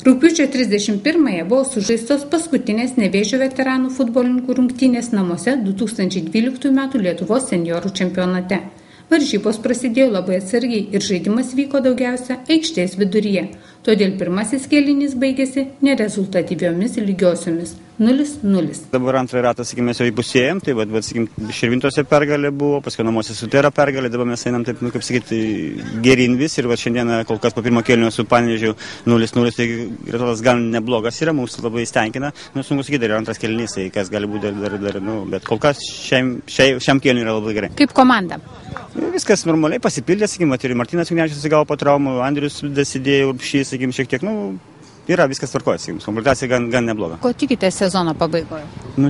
Rugpjūčio 31-ąją buvo sužaistos paskutinės Nevėžio veteranų futbolininkų rungtynės namuose 2012 m. Lietuvos seniorų čempionate. Varžybos prasidėjo labai atsargiai ir žaidimas vyko daugiausia aikštės viduryje, todėl pirmasis kėlinys baigėsi nerezultatyviomis lygiosiomis 0-0. Dabar antrą ratą, mes jau įpusėjom, tai Širvintose pergalė buvo, paskui namuose Sutera pergalė, dabar mes einam taip, gerin vis ir šiandieną kol kas po pirmo kėlinio su Panevėžiu 0-0, tai rezultatas gan neblogas yra, mums labai stenkina, sunku sakyti, dar antras kėlinys, tai kas gali būti dar, bet kol kas šiam kėliniui yra labai gerai. Kaip komanda? Viskas normaliai pasipildė, ir Martynas Vignevičius gavo po traumų, Andrius dasidėjo, Urbšys, šiek tiek, yra viskas tvarkoja, komplektacija gan nebloga. Ko tikite sezono pabaigoje?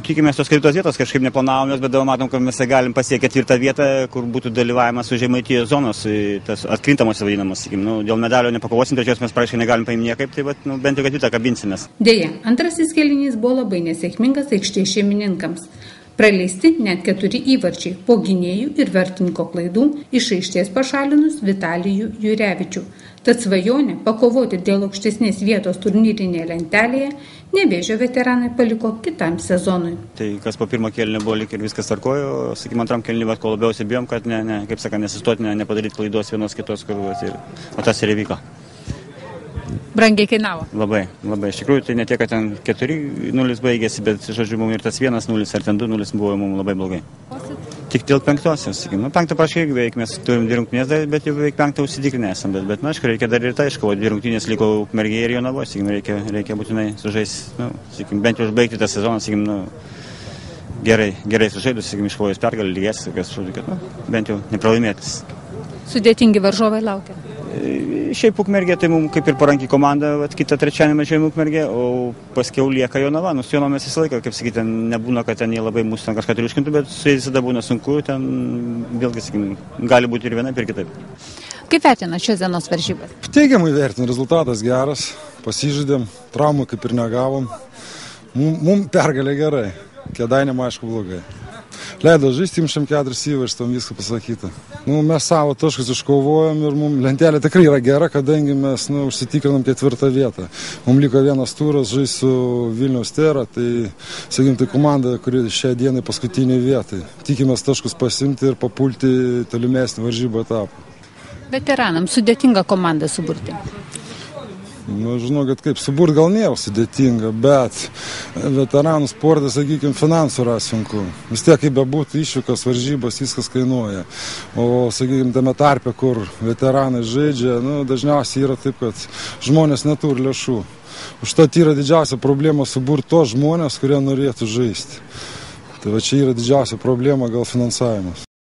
Tikimės tos kitos vietos, kažkaip neplanavom jos, bet dabar matom, kad mes galim pasiekti 4. vietą, kur būtų dalyvavimas su Žemaitijos zonos, tas atkrintamos vadinamas, dėl medalio nepakovosim, trečios mes praškai negalim paimti niekaip, tai bent jau 4 kabinsimės. Deja, antrasis kėlinys buvo labai nesėkmingas aikštės šeimininkams. Praleisti net 4 įvarčiai po gynėjų ir vertininko klaidų iš aikštės pašalinus Vitalijų Jurevičių. Tad svajonė pakovoti dėl aukštesnės vietos turnyrinėje lentelėje Nevėžio veteranai paliko kitam sezonui. Tai kas po pirmo kėlinio buvo lyg ir viskas tvarkojo, antram kėlinį, ko labiausiai bijom, kad nesistoti, nepadaryti klaidos vienos kitos, o tas ir įvyko. Brangiai kainavo? Labai. Iš tikrųjų, tai ne tiek, kad ten 4-0 baigėsi, bet, mums ir tas 1-0 ar ten 2-0 buvo mums labai blogai. Tik dėl 5-osios, 5 praškai beveik mes turim 2 rungtynės, bet jau beveik 5 užsitikrinę esam, bet aišku, reikia dar ir tai iškovoti, 2 rungtynės liko Ukmergėje ir Jonavos, reikia būtinai sužaisti, bent jau užbaigti tą sezoną, gerai sužaidus, iškovojus pergalę lygės, bent jau nepralaimėtis. Sudėtingi varžovai laukia? Šiaip Ukmergė, tai mums kaip ir paranki komanda, kitą trečiąjį mažiau Ukmergė, o paskiau lieka Jonava. Su Jonava mes visą laiką, nebūna, kad ten jie labai mūsų kažką triuškintų, bet su jais visada būna sunku, ten vėlgi, gali būti ir vienaip ir kitaip. Kaip vertina šios dienos varžybas? Teigiamai vertina, rezultatas geras, pasižaidėm, traumų kaip ir negavom. Mums pergalė gerai, Kėdainiam aišku blogai. Leido žaisti, imšėm 4 įvarčius, tam viską pasakyta. Mes savo taškus iškovojom ir mums lentelė tikrai yra gera, kadangi mes užsitikrinam 4. vietą. Mums liko vienas turas žaisti su Vilniaus Tera, tai komanda, kuri šią dieną paskutinė vietai. Tikimės taškus pasimti ir papulti tolimesnį varžybų etapą. Veteranams sudėtinga komanda suburti? Žinokit, kaip suburt gal nėra sudėtinga, bet veteranų sportas, finansų yra sunku. Vis tiek, kaip bebūtų išvykas, varžybos, viskas kainuoja. O, tame tarpe, kur veteranai žaidžia, dažniausiai yra taip, kad žmonės neturi lėšų. Užtat yra didžiausia problema suburt tos žmonės, kurie norėtų žaisti. Tai čia yra didžiausia problema gal finansavimas.